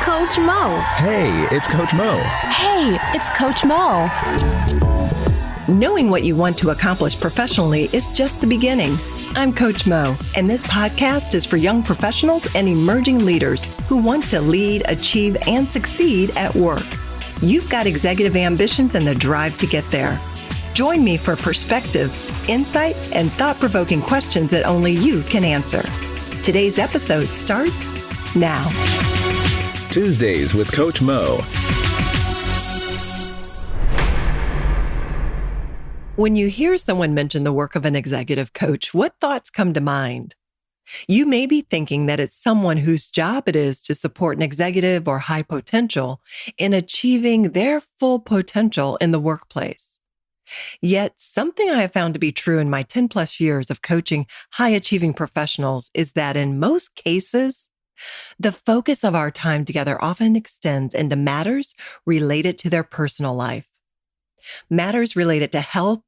Coach Mo. Hey, it's Coach Mo. Hey, it's Coach Mo. Knowing what you want to accomplish professionally is just the beginning. I'm Coach Mo, and this podcast is for young professionals and emerging leaders who want to lead, achieve, and succeed at work. You've got executive ambitions and the drive to get there. Join me for perspective, insights, and thought-provoking questions that only you can answer. Today's episode starts now. Tuesdays with Coach Mo. When you hear someone mention the work of an executive coach, what thoughts come to mind? You may be thinking that it's someone whose job it is to support an executive or high potential in achieving their full potential in the workplace. Yet, something I have found to be true in my 10 plus years of coaching high achieving professionals is that in most cases, the focus of our time together often extends into matters related to their personal life. Matters related to health,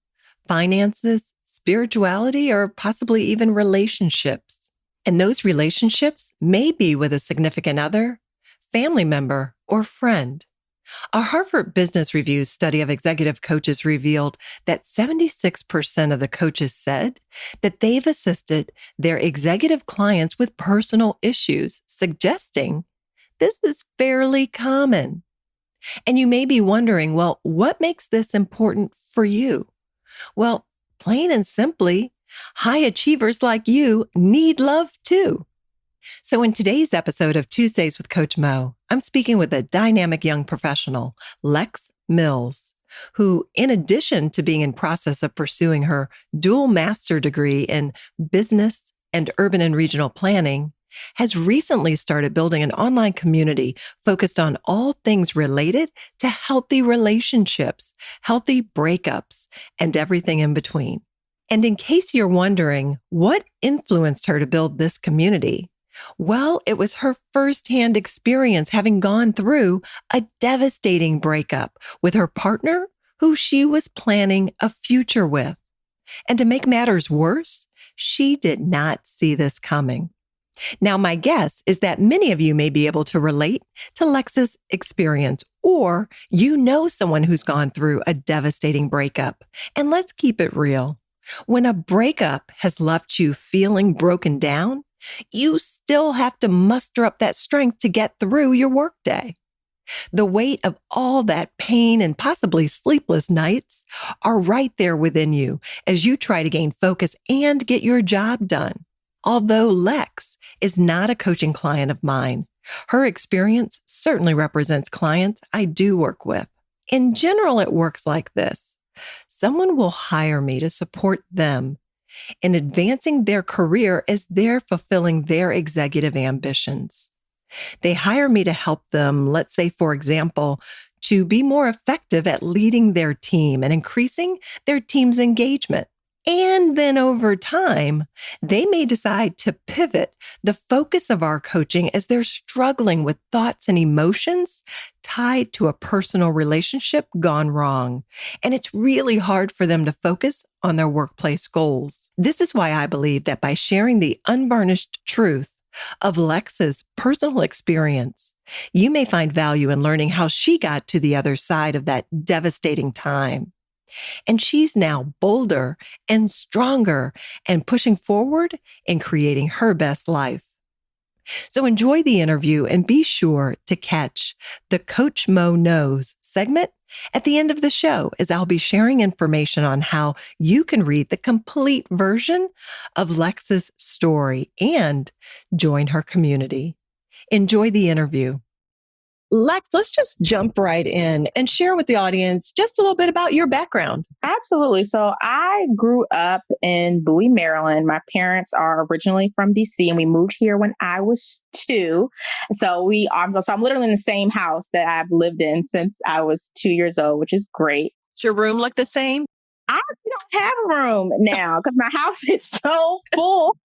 finances, spirituality, or possibly even relationships. And those relationships may be with a significant other, family member, or friend. A Harvard Business Review study of executive coaches revealed that 76% of the coaches said that they've assisted their executive clients with personal issues, suggesting this is fairly common. And you may be wondering, well, what makes this important for you? Well, plain and simply, high achievers like you need love too. So in today's episode of Tuesdays with Coach Mo, I'm speaking with a dynamic young professional, Lex Mills, who, in addition to being in process of pursuing her dual master degree in business and urban and regional planning, has recently started building an online community focused on all things related to healthy relationships, healthy breakups, and everything in between. And in case you're wondering what influenced her to build this community, well, it was her firsthand experience having gone through a devastating breakup with her partner who she was planning a future with. And to make matters worse, she did not see this coming. Now, my guess is that many of you may be able to relate to Lex's experience, or you know someone who's gone through a devastating breakup. And let's keep it real. When a breakup has left you feeling broken down, you still have to muster up that strength to get through your workday. The weight of all that pain and possibly sleepless nights are right there within you as you try to gain focus and get your job done. Although Lex is not a coaching client of mine, her experience certainly represents clients I do work with. In general, it works like this. Someone will hire me to support them in advancing their career as they're fulfilling their executive ambitions. They hire me to help them, let's say, for example, to be more effective at leading their team and increasing their team's engagement. And then over time, they may decide to pivot the focus of our coaching as they're struggling with thoughts and emotions tied to a personal relationship gone wrong. And it's really hard for them to focus on their workplace goals. This is why I believe that by sharing the unvarnished truth of Lex's personal experience, you may find value in learning how she got to the other side of that devastating time. And she's now bolder and stronger and pushing forward in creating her best life. So enjoy the interview and be sure to catch the Coach Mo Knows segment at the end of the show, as I'll be sharing information on how you can read the complete version of Lex's story and join her community. Enjoy the interview. Lex, let's just jump right in and share with the audience just a little bit about your background. Absolutely. So I grew up in Bowie, Maryland. My parents are originally from DC and we moved here when I was 2. So I'm literally in the same house that I've lived in since I was 2 years old, which is great. Does your room look the same? I don't have a room now because my house is so full.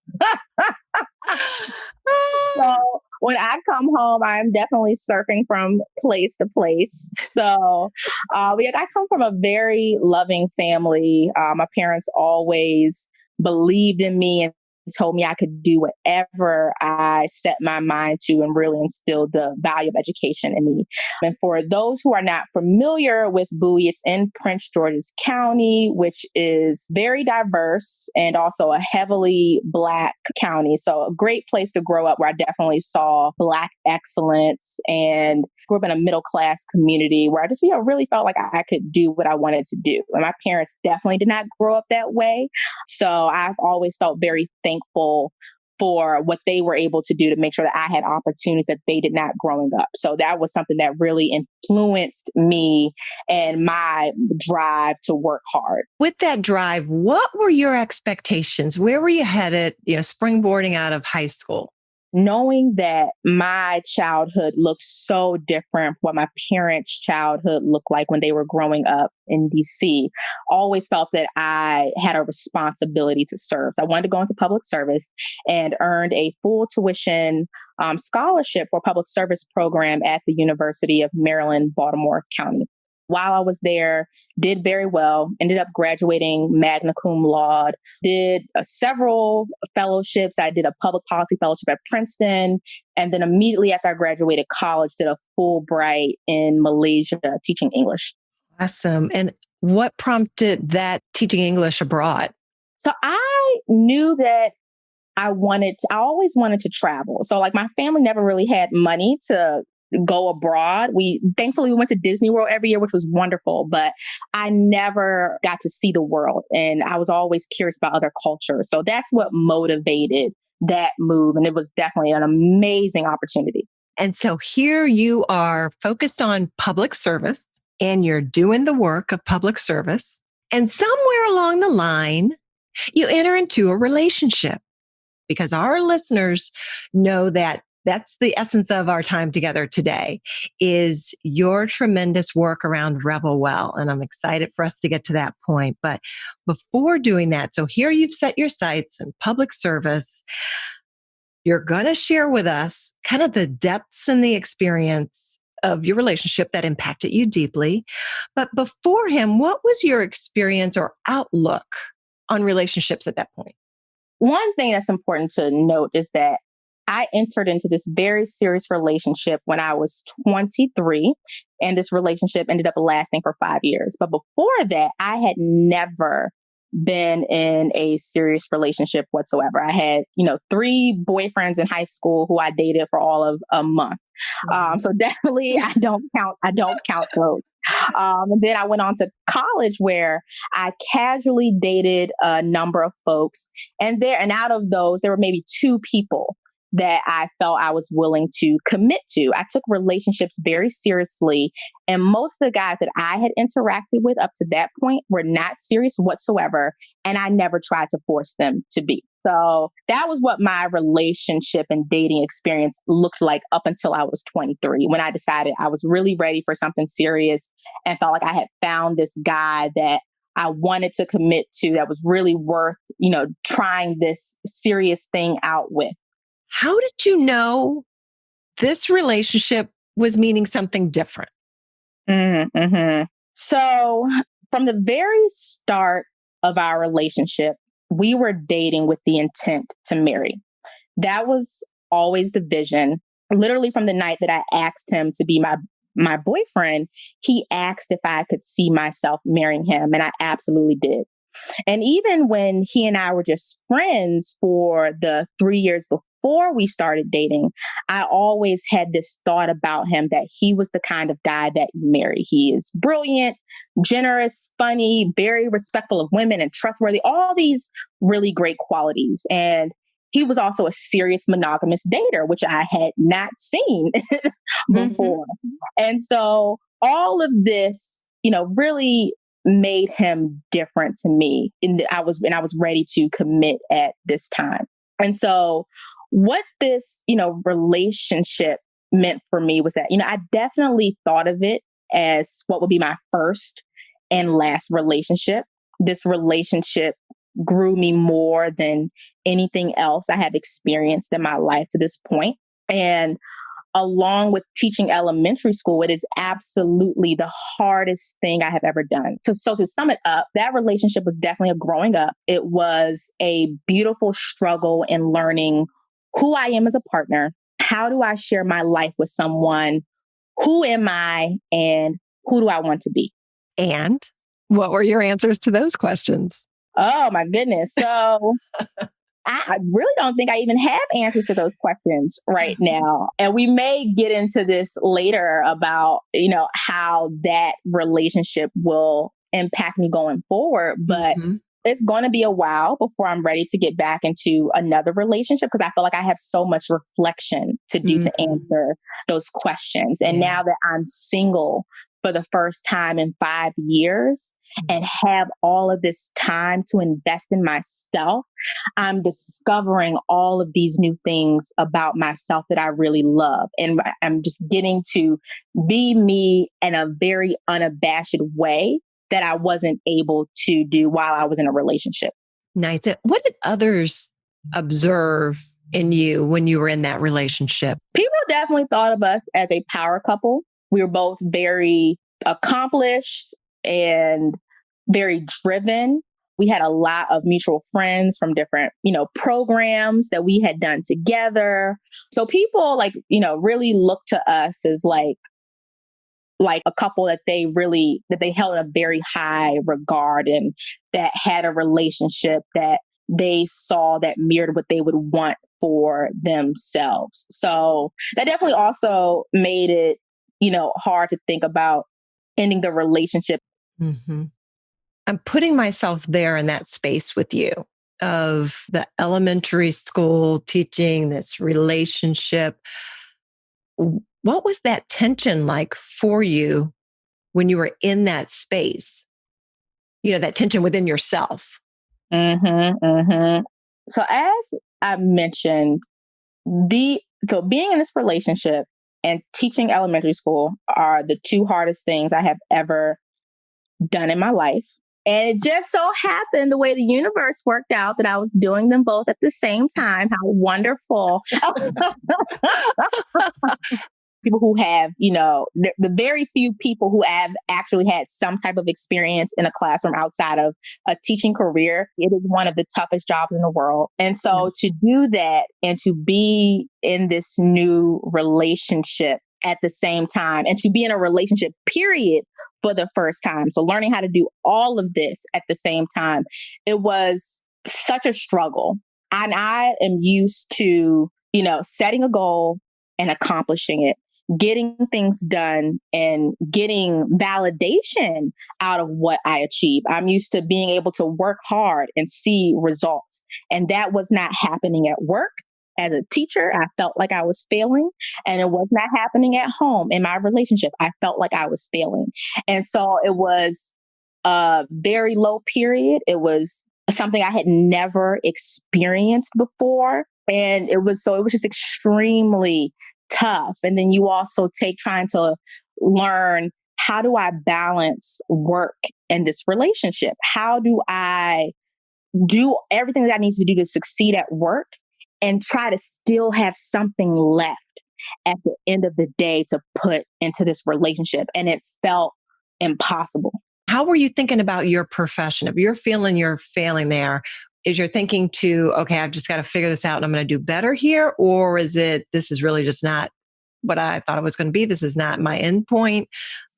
So when I come home, I'm definitely surfing from place to place. So I come from a very loving family. My parents always believed in me and told me I could do whatever I set my mind to and really instilled the value of education in me. And for those who are not familiar with Bowie, it's in Prince George's County, which is very diverse and also a heavily Black county. So a great place to grow up where I definitely saw Black excellence and grew up in a middle class community where I just, really felt like I could do what I wanted to do. And my parents definitely did not grow up that way. So I've always felt very thankful for what they were able to do to make sure that I had opportunities that they did not growing up. So that was something that really influenced me and my drive to work hard. With that drive, what were your expectations? Where were you headed, springboarding out of high school? Knowing that my childhood looked so different from what my parents' childhood looked like when they were growing up in DC, always felt that I had a responsibility to serve. I wanted to go into public service and earned a full tuition scholarship for public service program at the University of Maryland, Baltimore County. While I was there, did very well, ended up graduating magna cum laude, did several fellowships. I did a public policy fellowship at Princeton. And then immediately after I graduated college, did a Fulbright in Malaysia teaching English. Awesome. And what prompted that teaching English abroad? So I knew that I always wanted to travel. So like my family never really had money to go abroad. Thankfully we went to Disney World every year, which was wonderful, but I never got to see the world. And I was always curious about other cultures. So that's what motivated that move. And it was definitely an amazing opportunity. And so here you are focused on public service and you're doing the work of public service. And somewhere along the line, you enter into a relationship, because our listeners know that that's the essence of our time together today, is your tremendous work around Rebel Well. And I'm excited for us to get to that point. But before doing that, so here you've set your sights in public service. You're going to share with us kind of the depths and the experience of your relationship that impacted you deeply. But before him, what was your experience or outlook on relationships at that point? One thing that's important to note is that I entered into this very serious relationship when I was 23, and this relationship ended up lasting for 5 years. But before that, I had never been in a serious relationship whatsoever. I had, 3 boyfriends in high school who I dated for all of a month. So definitely I don't count those. And then I went on to college where I casually dated a number of folks, and out of those, there were maybe 2 people that I felt I was willing to commit to. I took relationships very seriously. And most of the guys that I had interacted with up to that point were not serious whatsoever. And I never tried to force them to be. So that was what my relationship and dating experience looked like up until I was 23, when I decided I was really ready for something serious and felt like I had found this guy that I wanted to commit to, that was really worth, trying this serious thing out with. How did you know this relationship was meaning something different? Mm-hmm. So from the very start of our relationship, we were dating with the intent to marry. That was always the vision. Literally from the night that I asked him to be my boyfriend, he asked if I could see myself marrying him, and I absolutely did. And even when he and I were just friends for the 3 years before we started dating, I always had this thought about him that he was the kind of guy that you marry. He is brilliant, generous, funny, very respectful of women and trustworthy, all these really great qualities. And he was also a serious monogamous dater, which I had not seen before. Mm-hmm. And so all of this, really made him different to me. And I was ready to commit at this time. And so what this, relationship meant for me was that, I definitely thought of it as what would be my first and last relationship. This relationship grew me more than anything else I have experienced in my life to this point. And along with teaching elementary school, it is absolutely the hardest thing I have ever done. So to sum it up, that relationship was definitely a growing up. It was a beautiful struggle in learning who I am as a partner. How do I share my life with someone? Who am I and who do I want to be? And what were your answers to those questions? Oh my goodness. So I really don't think I even have answers to those questions right now. And we may get into this later about, how that relationship will impact me going forward. But it's going to be a while before I'm ready to get back into another relationship because I feel like I have so much reflection to do to answer those questions. And now that I'm single for the first time in 5 years, and have all of this time to invest in myself, I'm discovering all of these new things about myself that I really love. And I'm just getting to be me in a very unabashed way that I wasn't able to do while I was in a relationship. Nice. What did others observe in you when you were in that relationship? People definitely thought of us as a power couple. We were both very accomplished and very driven. We had a lot of mutual friends from different, programs that we had done together. So people really looked to us as like a couple that they held a very high regard and that had a relationship that they saw that mirrored what they would want for themselves. So that definitely also made it, hard to think about ending the relationship. Mm-hmm. I'm putting myself there in that space with you of the elementary school teaching this relationship. What was that tension like for you when you were in that space? That tension within yourself. So as I mentioned, so being in this relationship and teaching elementary school are the two hardest things I have ever done in my life. And it just so happened the way the universe worked out that I was doing them both at the same time. How wonderful. People who have, the very few people who have actually had some type of experience in a classroom outside of a teaching career, it is one of the toughest jobs in the world. And so to do that and to be in this new relationship at the same time and to be in a relationship period for the first time. So learning how to do all of this at the same time, it was such a struggle. And I am used to, setting a goal and accomplishing it, getting things done and getting validation out of what I achieve. I'm used to being able to work hard and see results. And that was not happening at work. As a teacher, I felt like I was failing, and it was not happening at home in my relationship. I felt like I was failing. And so it was a very low period. It was something I had never experienced before. And it was just extremely tough. And then you also trying to learn, how do I balance work and this relationship? How do I do everything that I need to do to succeed at work and try to still have something left at the end of the day to put into this relationship? And it felt impossible. How were you thinking about your profession? If you're feeling you're failing there, is you're thinking okay, I've just got to figure this out and I'm going to do better here? Or is it, this is really just not what I thought it was going to be. This is not my end point.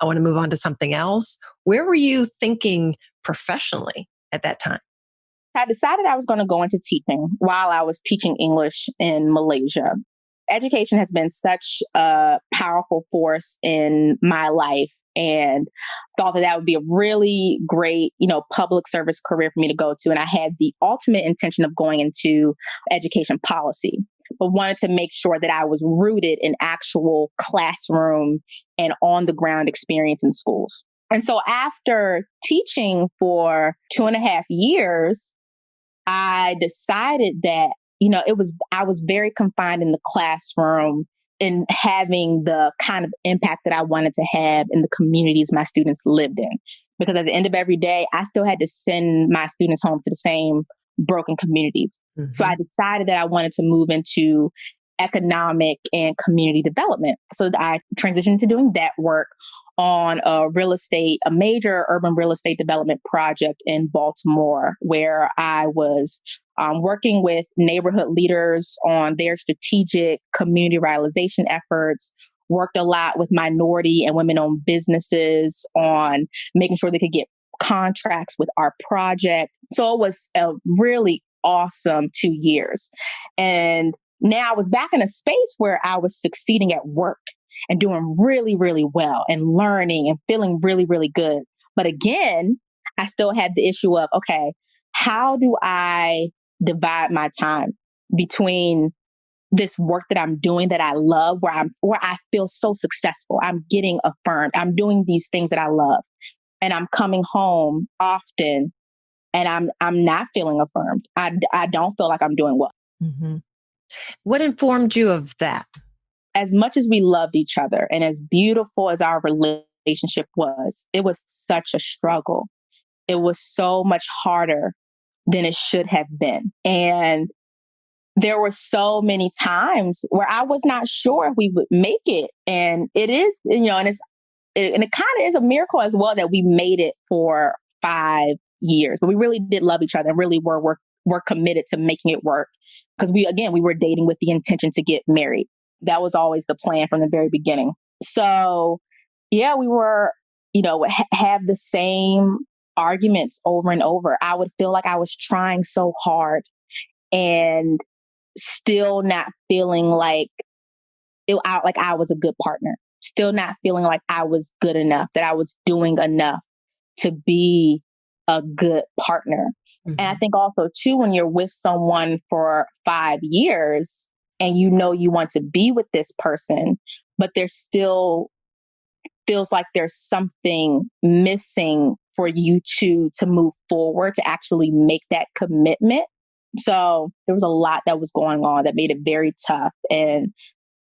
I want to move on to something else. Where were you thinking professionally at that time? I decided I was going to go into teaching while I was teaching English in Malaysia. Education has been such a powerful force in my life, and thought that would be a really great, public service career for me to go to. And I had the ultimate intention of going into education policy, but wanted to make sure that I was rooted in actual classroom and on the ground experience in schools. And so after teaching for 2.5 years, I decided that, I was very confined in the classroom in having the kind of impact that I wanted to have in the communities my students lived in. Because at the end of every day, I still had to send my students home to the same broken communities. Mm-hmm. So I decided that I wanted to move into economic and community development. So I transitioned to doing that work on a major urban real estate development project in Baltimore, where I was working with neighborhood leaders on their strategic community revitalization efforts, worked a lot with minority and women-owned businesses on making sure they could get contracts with our project. So it was a really awesome 2 years. And now I was back in a space where I was succeeding at work and doing really, really well and learning and feeling really, really good. But again, I still had the issue of, okay, how do I divide my time between this work that I'm doing that I love, where I feel so successful. I'm getting affirmed. I'm doing these things that I love. And I'm coming home often and I'm not feeling affirmed. I don't feel like I'm doing well. Mm-hmm. What informed you of that? As much as we loved each other and as beautiful as our relationship was, it was such a struggle. It was so much harder than it should have been. And there were so many times where I was not sure if we would make it. And it is, and it kind of is a miracle as well that we made it for 5 years. But we really did love each other and really were committed to making it work. Because we were dating with the intention to get married. That was always the plan from the very beginning. So yeah, we were, have the same arguments over and over. I would feel like I was trying so hard and still not feeling like I was a good partner, still not feeling like I was good enough, that I was doing enough to be a good partner. Mm-hmm. And I think also too, when you're with someone for 5 years and you want to be with this person, but there still feels like there's something missing for you to move forward, to actually make that commitment. So there was a lot that was going on that made it very tough and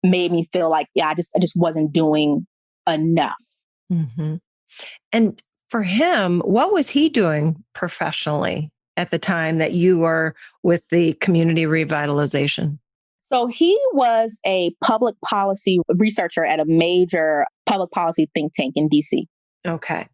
made me feel like, I just wasn't doing enough. Mm-hmm. And for him, what was he doing professionally at the time that you were with the community revitalization? So he was a public policy researcher at a major public policy think tank in DC. Okay.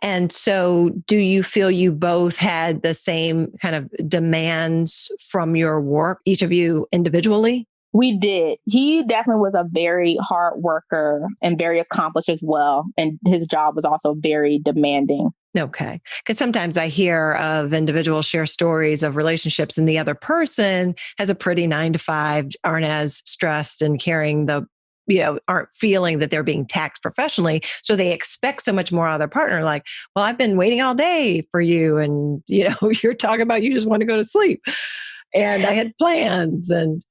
And so do you feel you both had the same kind of demands from your work, each of you individually? We did. He definitely was a very hard worker and very accomplished as well. And his job was also very demanding. Okay. Because sometimes I hear of individuals share stories of relationships and the other person has a pretty 9 to 5, aren't as stressed and carrying aren't feeling that they're being taxed professionally. So they expect so much more out of their partner. Like, well, I've been waiting all day for you. And, you're talking about you just want to go to sleep. And I had plans and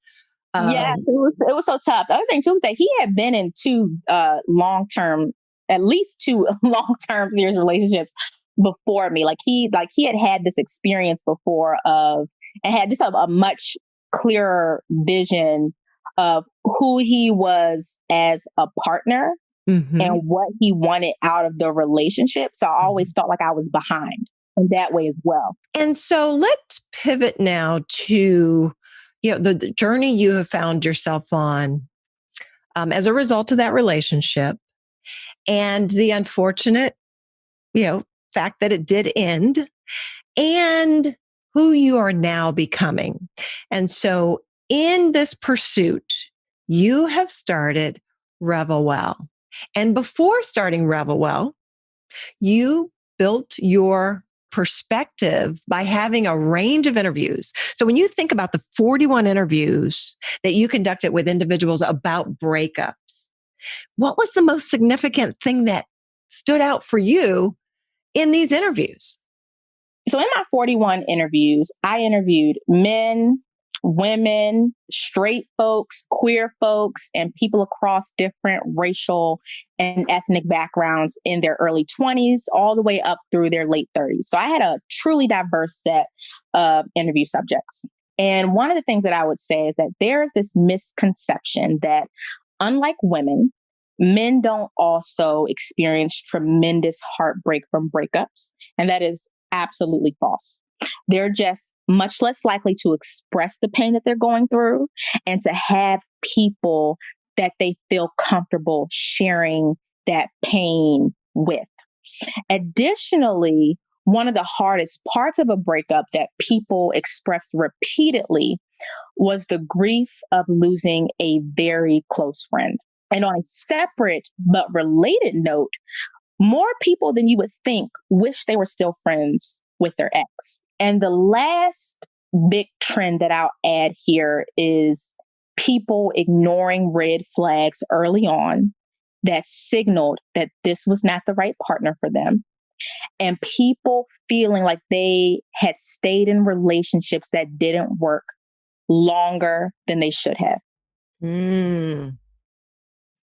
yeah, it was so tough. The other thing too was that he had been in at least two long-term serious relationships before me. Like he had this experience before and had just a much clearer vision of who he was as a partner mm-hmm. and what he wanted out of the relationship. So I always felt like I was behind in that way as well. And so let's pivot now to the journey you have found yourself on as a result of that relationship and the unfortunate, fact that it did end and who you are now becoming. And so in this pursuit, you have started Revel Well. And before starting Revel Well, you built your perspective by having a range of interviews. So when you think about the 41 interviews that you conducted with individuals about breakups, what was the most significant thing that stood out for you in these interviews? So in my 41 interviews, I interviewed men, women, straight folks, queer folks, and people across different racial and ethnic backgrounds in their early 20s, all the way up through their late 30s. So I had a truly diverse set of interview subjects. And one of the things that I would say is that there's this misconception that unlike women, men don't also experience tremendous heartbreak from breakups. And that is absolutely false. They're just much less likely to express the pain that they're going through, and to have people that they feel comfortable sharing that pain with. Additionally, one of the hardest parts of a breakup that people expressed repeatedly was the grief of losing a very close friend. And on a separate but related note, more people than you would think wish they were still friends with their ex. And the last big trend that I'll add here is people ignoring red flags early on that signaled that this was not the right partner for them. And people feeling like they had stayed in relationships that didn't work longer than they should have.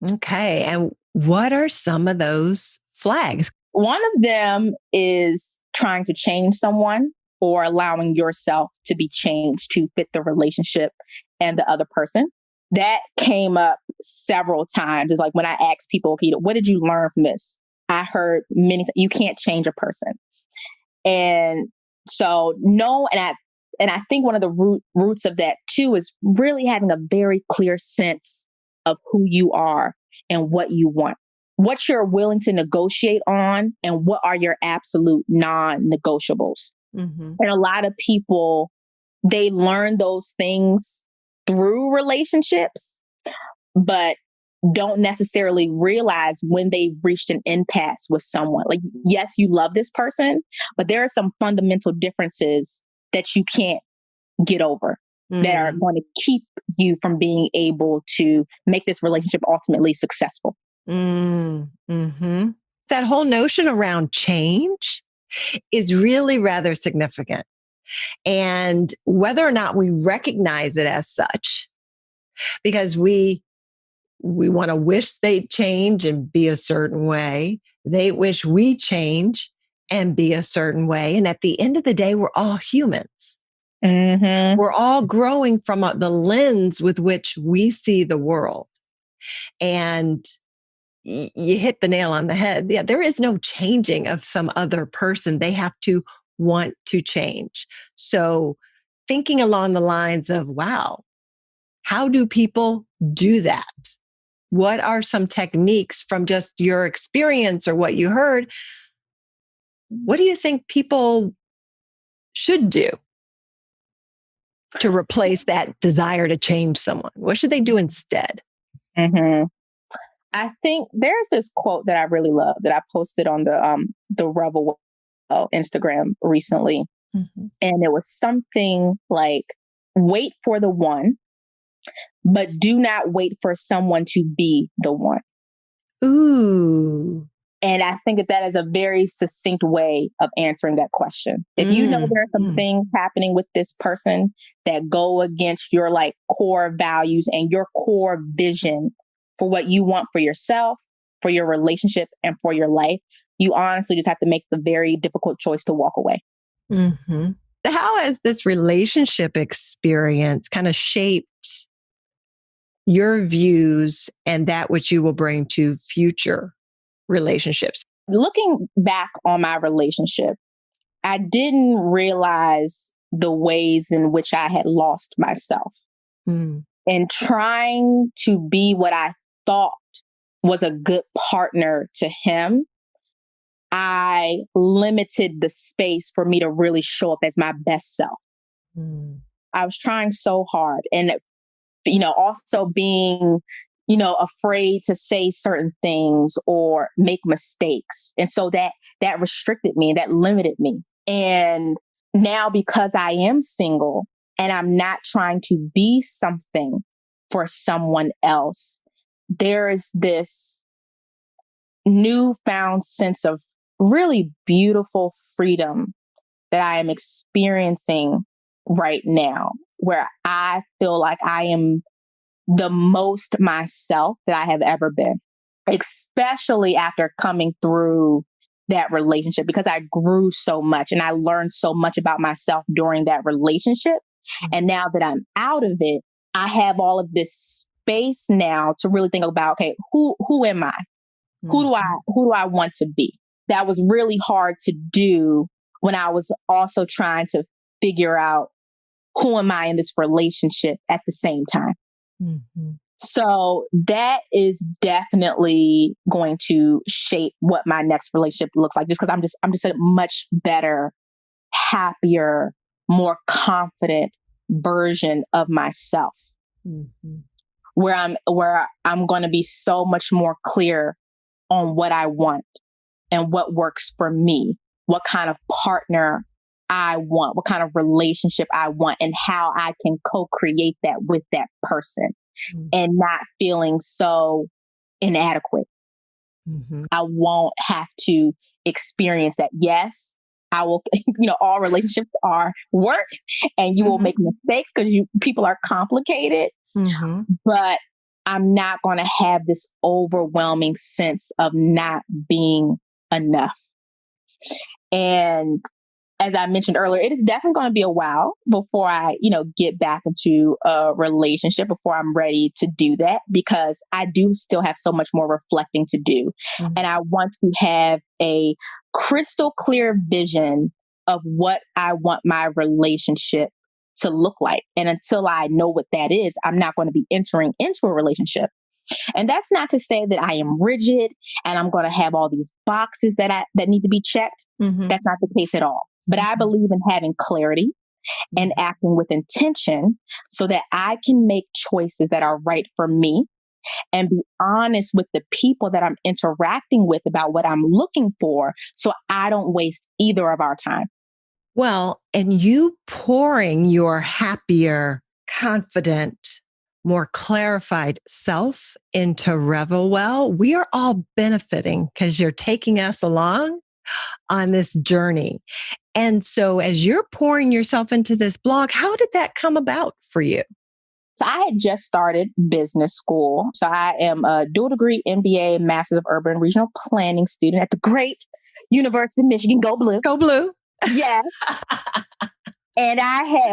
Okay. And what are some of those flags? One of them is trying to change someone or allowing yourself to be changed to fit the relationship and the other person. That came up several times. It's like when I asked people, okay, what did you learn from this? I heard you can't change a person. And so and I think one of the roots of that too is really having a very clear sense of who you are and what you want, what you're willing to negotiate on, and what are your absolute non-negotiables. And a lot of people, they learn those things through relationships, but don't necessarily realize when they've reached an impasse with someone. Like, yes, you love this person, but there are some fundamental differences that you can't get over that are going to keep you from being able to make this relationship ultimately successful. That whole notion around change is really rather significant. And whether or not we recognize it as such, because we want to wish they'd change and be a certain way. They wish we change and be a certain way. And at the end of the day, we're all humans. We're all growing from the lens with which we see the world. And you hit the nail on the head. Yeah, there is no changing of some other person. They have to want to change. So thinking along the lines of, wow, how do people do that? What are some techniques from just your experience or what you heard? What do you think people should do to replace that desire to change someone? What should they do instead? I think there's this quote that I really love that I posted on the Rebel Instagram recently. And it was something like, wait for the one, but do not wait for someone to be the one. Ooh. And I think that is a very succinct way of answering that question. If you know there are some things happening with this person that go against your like core values and your core vision for what you want for yourself, for your relationship, and for your life, you honestly just have to make the very difficult choice to walk away. How has this relationship experience kind of shaped your views and that which you will bring to future relationships? Looking back on my relationship, I didn't realize the ways in which I had lost myself. And trying to be what I thought was a good partner to him, I limited the space for me to really show up as my best self. I was trying so hard, and also being afraid to say certain things or make mistakes. And so that restricted me, that limited me. And now, because I am single and I'm not trying to be something for someone else, there is this newfound sense of really beautiful freedom that I am experiencing right now, where I feel like I am the most myself that I have ever been, especially after coming through that relationship, because I grew so much and I learned so much about myself during that relationship. And now that I'm out of it, I have all of this space now to really think about, okay, who am I? Who do I want to be? That was really hard to do when I was also trying to figure out who am I in this relationship at the same time. Mm-hmm. So that is definitely going to shape what my next relationship looks like, just because I'm just a much better, happier, more confident version of myself. Mm-hmm. Where I'm going to be so much more clear on what I want and what works for me, what kind of partner I want, what kind of relationship I want, and how I can co-create that with that person, and not feeling so inadequate. Mm-hmm. I won't have to experience that. Yes, I will, all relationships are work, and you will make mistakes because people are complicated, but I'm not going to have this overwhelming sense of not being enough. And as I mentioned earlier, it is definitely going to be a while before I, get back into a relationship, before I'm ready to do that, because I do still have so much more reflecting to do. And I want to have a crystal clear vision of what I want my relationship to look like. And until I know what that is, I'm not going to be entering into a relationship. And that's not to say that I am rigid and I'm going to have all these boxes that need to be checked. That's not the case at all. But I believe in having clarity and acting with intention so that I can make choices that are right for me and be honest with the people that I'm interacting with about what I'm looking for, so I don't waste either of our time. Well, and you pouring your happier, confident, more clarified self into Revelwell, we are all benefiting because you're taking us along on this journey. And so as you're pouring yourself into this blog, how did that come about for you? So I had just started business school. So I am a dual degree MBA, Masters of Urban Regional Planning student at the great University of Michigan. Go Blue. Go Blue. Yes. And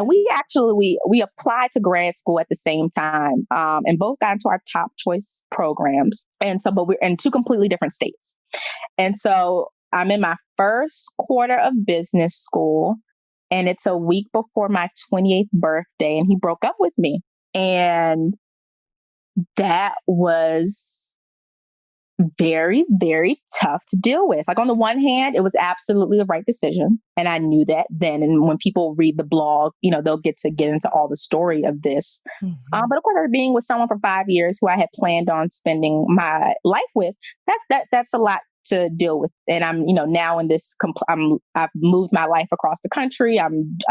we applied to grad school at the same time, and both got into our top choice programs. And so, but we're in two completely different states. And so I'm in my first quarter of business school, and it's a week before my 28th birthday, and he broke up with me. And that was very, very tough to deal with. Like, on the one hand, it was absolutely the right decision. And I knew that then. And when people read the blog, they'll get into all the story of this. But of course, being with someone for 5 years who I had planned on spending my life with, that's a lot to deal with. And I'm, now in this, I've moved my life across the country.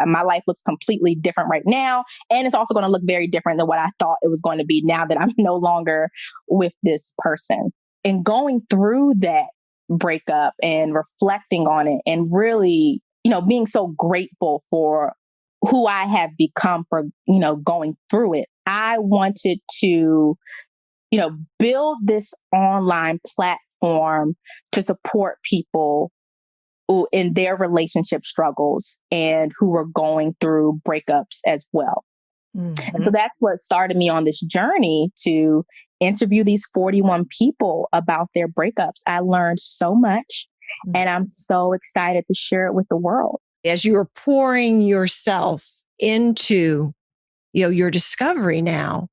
My life looks completely different right now. And it's also going to look very different than what I thought it was going to be now that I'm no longer with this person. And going through that breakup and reflecting on it and really, being so grateful for who I have become for, going through it. I wanted to, build this online platform to support people who in their relationship struggles and who were going through breakups as well. And so that's what started me on this journey to interview these 41 people about their breakups. I learned so much, and I'm so excited to share it with the world. As you're pouring yourself into, your discovery now,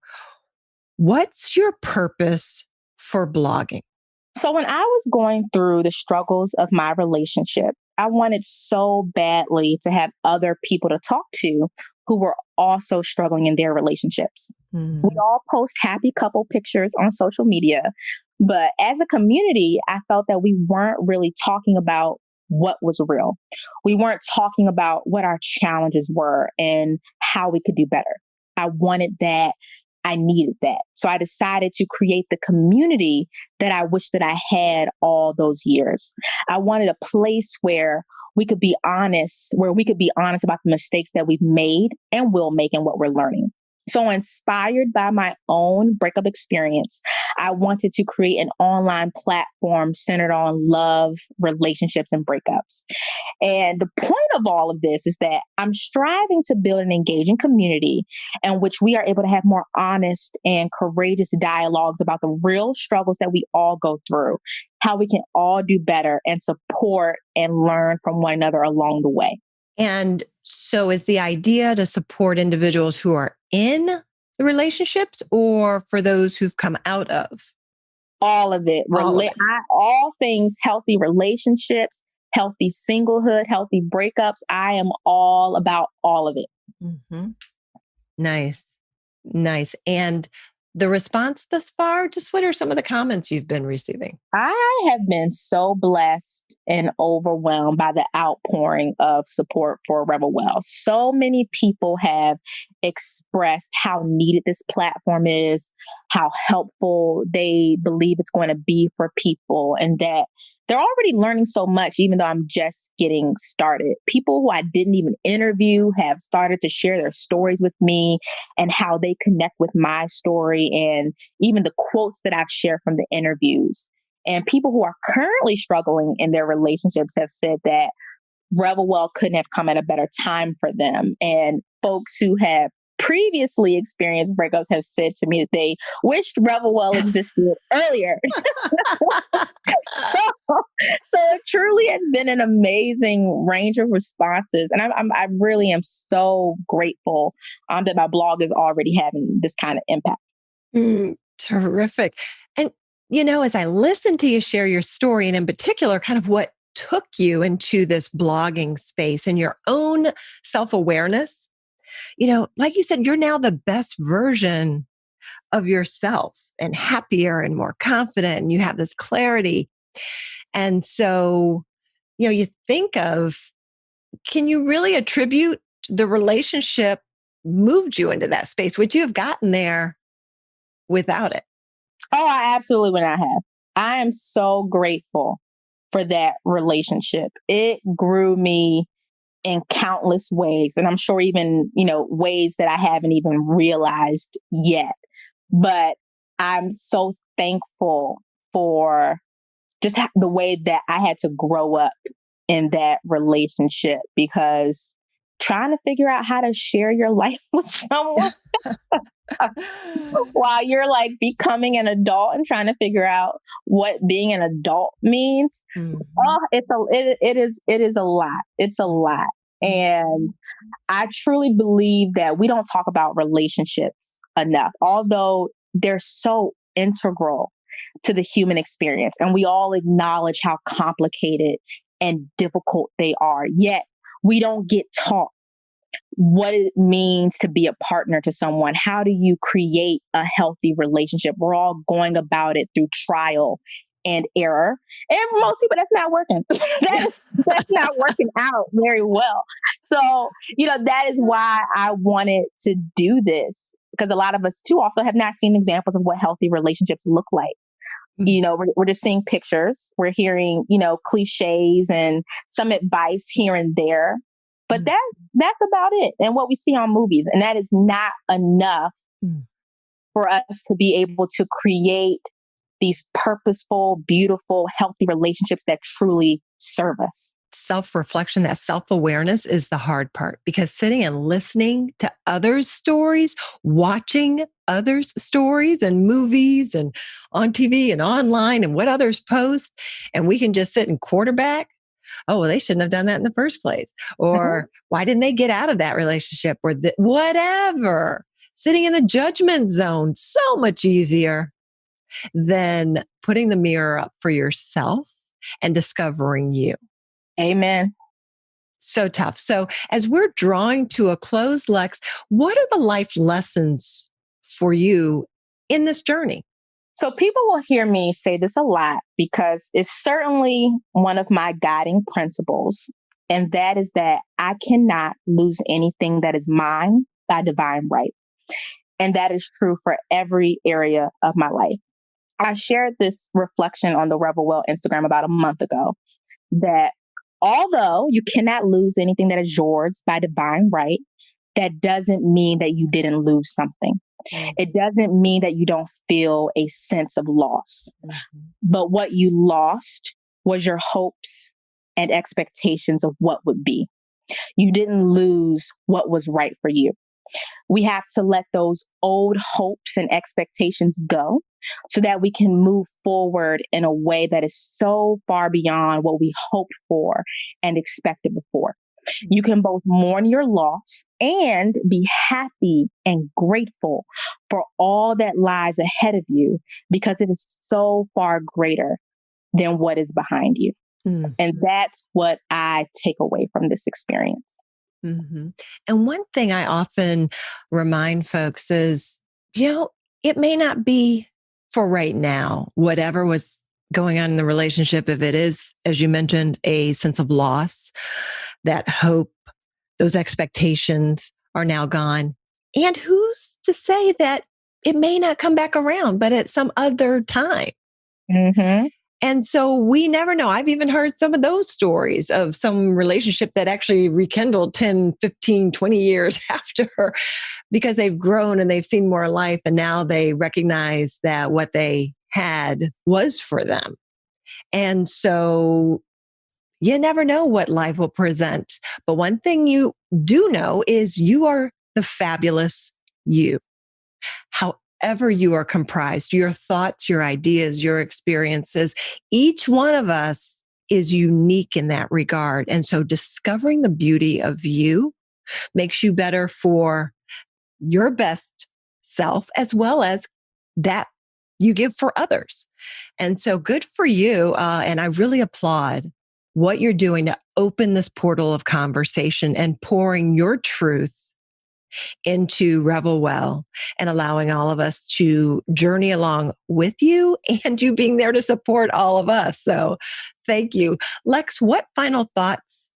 what's your purpose for blogging? So when I was going through the struggles of my relationship, I wanted so badly to have other people to talk to who were also struggling in their relationships. We all post happy couple pictures on social media, but as a community, I felt that we weren't really talking about what was real. We weren't talking about what our challenges were and how we could do better. I wanted that. I needed that. So I decided to create the community that I wish that I had all those years. I wanted a place where we could be honest, about the mistakes that we've made and will make and what we're learning. So inspired by my own breakup experience, I wanted to create an online platform centered on love, relationships, and breakups. And the point of all of this is that I'm striving to build an engaging community in which we are able to have more honest and courageous dialogues about the real struggles that we all go through, how we can all do better and support and learn from one another along the way. And so is the idea to support individuals who are in the relationships or for those who've come out of? All of it. All of it. All things healthy relationships, healthy singlehood, healthy breakups. I am all about all of it. Mhm. Nice. Nice. And the response thus far, just what are some of the comments you've been receiving? I have been so blessed and overwhelmed by the outpouring of support for Rebel Well. So many people have expressed how needed this platform is, how helpful they believe it's going to be for people, and that they're already learning so much, even though I'm just getting started. People who I didn't even interview have started to share their stories with me and how they connect with my story and even the quotes that I've shared from the interviews. And people who are currently struggling in their relationships have said that Rebel Well couldn't have come at a better time for them. And folks who have previously experienced breakups have said to me that they wished Rebel Well existed earlier. So it truly has been an amazing range of responses. And I really am so grateful that my blog is already having this kind of impact. Terrific. And, as I listen to you share your story, and in particular, kind of what took you into this blogging space and your own self-awareness, like you said, you're now the best version of yourself and happier and more confident, and you have this clarity. And so, you think of, can you really attribute the relationship moved you into that space? Would you have gotten there without it? Oh, I absolutely would not have. I am so grateful for that relationship. It grew me in countless ways. And I'm sure even, ways that I haven't even realized yet. But I'm so thankful for just the way that I had to grow up in that relationship, because trying to figure out how to share your life with someone while you're like becoming an adult and trying to figure out what being an adult means. Oh, it is a lot. It's a lot. And I truly believe that we don't talk about relationships enough, although they're so integral to the human experience. And we all acknowledge how complicated and difficult they are. Yet we don't get taught what it means to be a partner to someone. How do you create a healthy relationship? We're all going about it through trial and error. And for most people, that's not working. That's not working out very well. So, that is why I wanted to do this, because a lot of us too also have not seen examples of what healthy relationships look like. We're just seeing pictures. We're hearing, cliches and some advice here and there. But that's about it. And what we see on movies. And that is not enough for us to be able to create these purposeful, beautiful, healthy relationships that truly serve us. Self-reflection, that self-awareness is the hard part, because sitting and listening to others' stories, watching others' stories and movies and on TV and online and what others post, and we can just sit and quarterback. Oh, well, they shouldn't have done that in the first place. Or why didn't they get out of that relationship? Or whatever. Sitting in the judgment zone, so much easier than putting the mirror up for yourself and discovering you. Amen. So tough. So as we're drawing to a close, Lex, what are the life lessons for you in this journey? So people will hear me say this a lot because it's certainly one of my guiding principles. And that is that I cannot lose anything that is mine by divine right. And that is true for every area of my life. I shared this reflection on the Rebel Well Instagram about a month ago, that although you cannot lose anything that is yours by divine right, that doesn't mean that you didn't lose something. It doesn't mean that you don't feel a sense of loss. But what you lost was your hopes and expectations of what would be. You didn't lose what was right for you. We have to let those old hopes and expectations go so that we can move forward in a way that is so far beyond what we hoped for and expected before. You can both mourn your loss and be happy and grateful for all that lies ahead of you because it is so far greater than what is behind you. Mm-hmm. And that's what I take away from this experience. Mm-hmm. And one thing I often remind folks is, it may not be for right now, whatever was going on in the relationship. If it is, as you mentioned, a sense of loss, that hope, those expectations are now gone. And who's to say that it may not come back around, but at some other time? Mm-hmm. And so we never know. I've even heard some of those stories of some relationship that actually rekindled 10, 15, 20 years after because they've grown and they've seen more life. And now they recognize that what they had was for them. And so you never know what life will present. But one thing you do know is you are the fabulous you. However you are comprised, your thoughts, your ideas, your experiences, each one of us is unique in that regard. And so discovering the beauty of you makes you better for your best self, as well as that you give for others. And so good for you. And I really applaud what you're doing to open this portal of conversation and pouring your truth into Revel Well and allowing all of us to journey along with you and you being there to support all of us. So thank you. Lex, what final thoughts,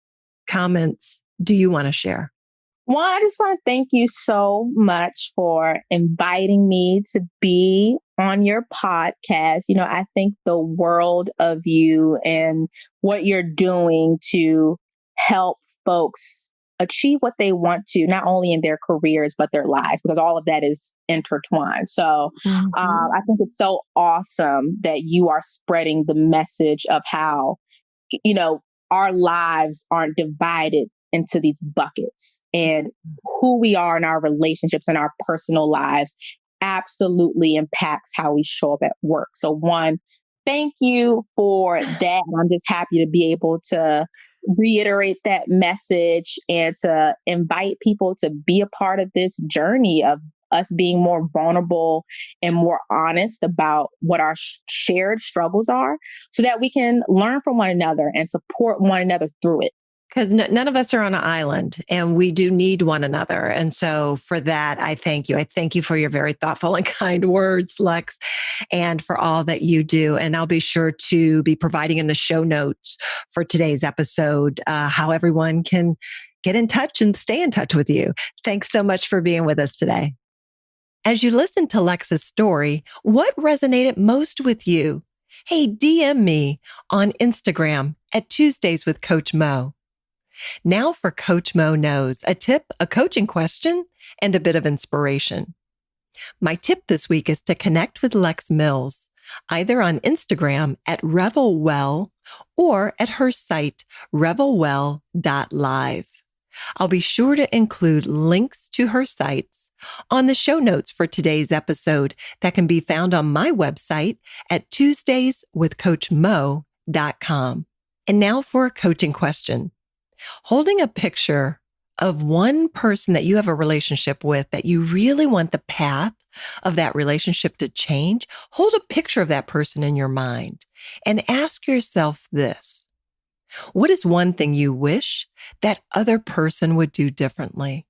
comments do you want to share? One, I just want to thank you so much for inviting me to be on your podcast. I think the world of you and what you're doing to help folks achieve what they want to, not only in their careers, but their lives, because all of that is intertwined. So I think it's so awesome that you are spreading the message of how, our lives aren't divided into these buckets, and who we are in our relationships and our personal lives absolutely impacts how we show up at work. So one, thank you for that. I'm just happy to be able to reiterate that message and to invite people to be a part of this journey of us being more vulnerable and more honest about what our shared struggles are so that we can learn from one another and support one another through it. Because none of us are on an island and we do need one another. And so for that, I thank you. I thank you for your very thoughtful and kind words, Lex, and for all that you do. And I'll be sure to be providing in the show notes for today's episode how everyone can get in touch and stay in touch with you. Thanks so much for being with us today. As you listen to Lex's story, what resonated most with you? Hey, DM me on Instagram at Tuesdays with Coach Mo. Now for Coach Mo Knows, a tip, a coaching question, and a bit of inspiration. My tip this week is to connect with Lex Mills, either on Instagram at RevelWell or at her site, revelwell.live. I'll be sure to include links to her sites on the show notes for today's episode that can be found on my website at tuesdayswithcoachmo.com. And now for a coaching question. Holding a picture of one person that you have a relationship with that you really want the path of that relationship to change, hold a picture of that person in your mind and ask yourself this: what is one thing you wish that other person would do differently?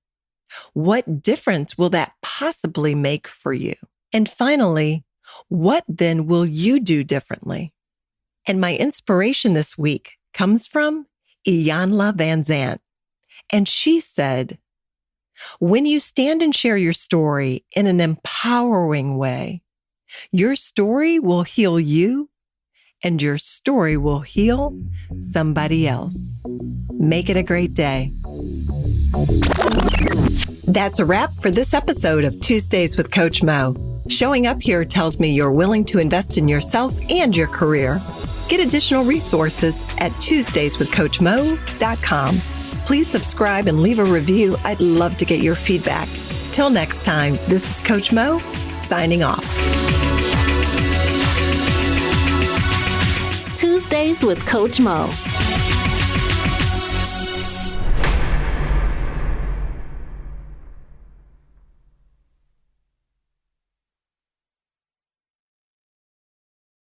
What difference will that possibly make for you? And finally, what then will you do differently? And my inspiration this week comes from Iyanla Vanzant. And she said, when you stand and share your story in an empowering way, your story will heal you and your story will heal somebody else. Make it a great day. That's a wrap for this episode of Tuesdays with Coach Mo. Showing up here tells me you're willing to invest in yourself and your career. Get additional resources at tuesdayswithcoachmo.com. Please subscribe and leave a review. I'd love to get your feedback. Till next time, this is Coach Mo signing off. Tuesdays with Coach Mo.